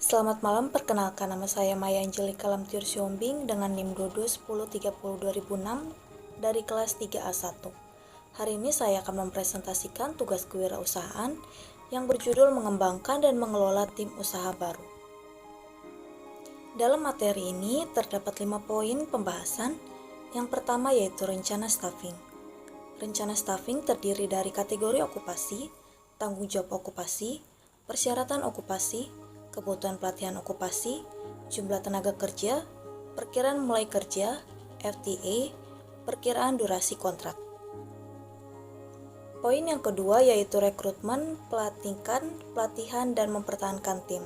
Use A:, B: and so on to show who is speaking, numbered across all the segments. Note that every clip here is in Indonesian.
A: Selamat malam, perkenalkan nama saya Maya Angelika Lamtiur Siombing dengan NIM 2210302006 dari kelas 3A1. Hari ini saya akan mempresentasikan tugas kewirausahaan yang berjudul mengembangkan dan mengelola tim usaha baru. Dalam materi ini terdapat 5 poin pembahasan. Yang pertama yaitu rencana staffing. Rencana staffing terdiri dari kategori okupasi, tanggung jawab okupasi, persyaratan okupasi, kebutuhan pelatihan okupasi, jumlah tenaga kerja, perkiraan mulai kerja, FTA, perkiraan durasi kontrak. Poin yang kedua yaitu rekrutmen, pelatihan, dan mempertahankan tim.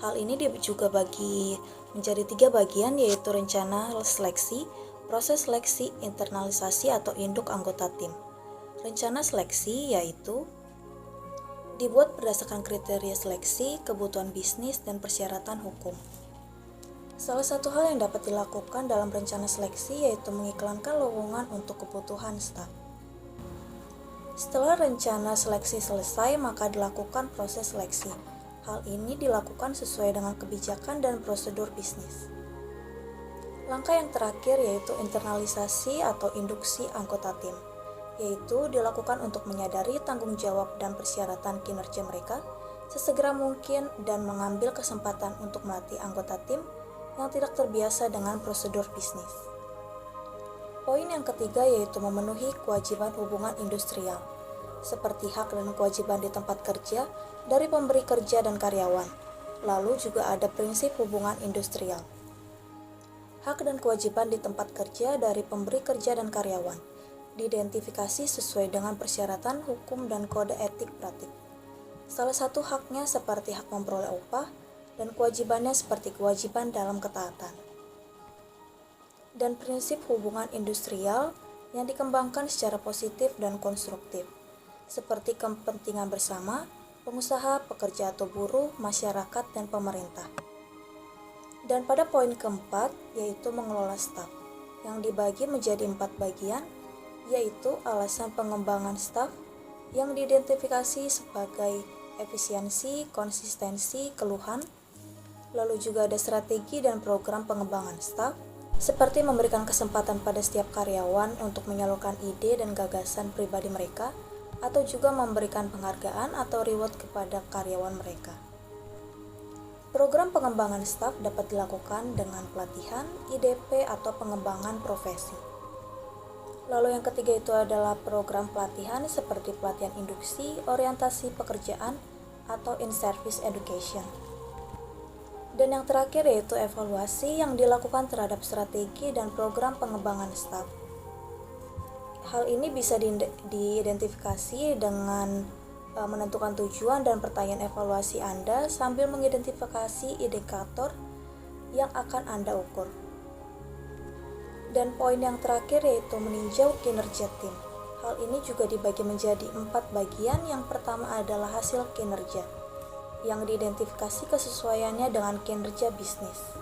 A: Hal ini juga bagi menjadi 3 bagian yaitu rencana seleksi, proses seleksi, internalisasi atau induk anggota tim. Rencana seleksi yaitu dibuat berdasarkan kriteria seleksi, kebutuhan bisnis, dan persyaratan hukum. Salah satu hal yang dapat dilakukan dalam rencana seleksi yaitu mengiklankan lowongan untuk kebutuhan staf. Setelah rencana seleksi selesai, maka dilakukan proses seleksi. Hal ini dilakukan sesuai dengan kebijakan dan prosedur bisnis. Langkah yang terakhir yaitu internalisasi atau induksi anggota tim, yaitu dilakukan untuk menyadari tanggung jawab dan persyaratan kinerja mereka sesegera mungkin dan mengambil kesempatan untuk melatih anggota tim yang tidak terbiasa dengan prosedur bisnis. Poin yang ketiga yaitu memenuhi kewajiban hubungan industrial, seperti hak dan kewajiban di tempat kerja dari pemberi kerja dan karyawan. Lalu juga ada prinsip hubungan industrial. Hak dan kewajiban di tempat kerja dari pemberi kerja dan karyawan diidentifikasi sesuai dengan persyaratan hukum dan kode etik praktik. Salah satu haknya seperti hak memperoleh upah dan kewajibannya seperti kewajiban dalam ketaatan. Dan prinsip hubungan industrial yang dikembangkan secara positif dan konstruktif, seperti kepentingan bersama, pengusaha, pekerja atau buruh, masyarakat, dan pemerintah. Dan pada poin keempat, yaitu mengelola staf, yang dibagi menjadi 4 bagian, yaitu alasan pengembangan staf yang diidentifikasi sebagai efisiensi, konsistensi, keluhan. Lalu juga ada strategi dan program pengembangan staf, seperti memberikan kesempatan pada setiap karyawan untuk menyalurkan ide dan gagasan pribadi mereka, atau juga memberikan penghargaan atau reward kepada karyawan mereka. Program pengembangan staf dapat dilakukan dengan pelatihan, IDP, atau pengembangan profesi. Lalu yang ketiga itu adalah program pelatihan seperti pelatihan induksi, orientasi pekerjaan, atau in-service education. Dan yang terakhir yaitu evaluasi yang dilakukan terhadap strategi dan program pengembangan staf. Hal ini bisa diidentifikasi dengan menentukan tujuan dan pertanyaan evaluasi Anda sambil mengidentifikasi indikator yang akan Anda ukur. Dan poin yang terakhir yaitu meninjau kinerja tim. Hal ini juga dibagi menjadi 4 bagian. Yang pertama adalah hasil kinerja, yang diidentifikasi kesesuaiannya dengan kinerja bisnis.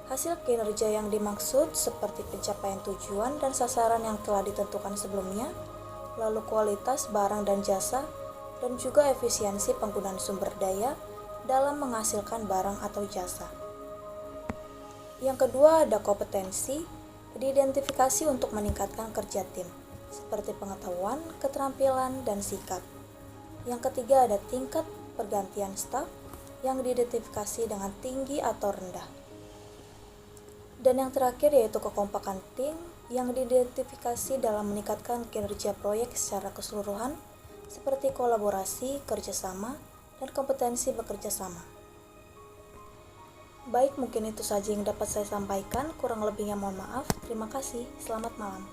A: Hasil kinerja yang dimaksud seperti pencapaian tujuan dan sasaran yang telah ditentukan sebelumnya, lalu kualitas barang dan jasa, dan juga efisiensi penggunaan sumber daya dalam menghasilkan barang atau jasa. Yang kedua ada kompetensi, diidentifikasi untuk meningkatkan kerja tim, seperti pengetahuan, keterampilan, dan sikap. Yang ketiga ada tingkat pergantian staf, yang diidentifikasi dengan tinggi atau rendah. Dan yang terakhir yaitu kekompakan tim, yang diidentifikasi dalam meningkatkan kinerja proyek secara keseluruhan, seperti kolaborasi, kerjasama, dan kompetensi bekerja sama. Baik, mungkin itu saja yang dapat saya sampaikan. Kurang lebihnya mohon maaf. Terima kasih. Selamat malam.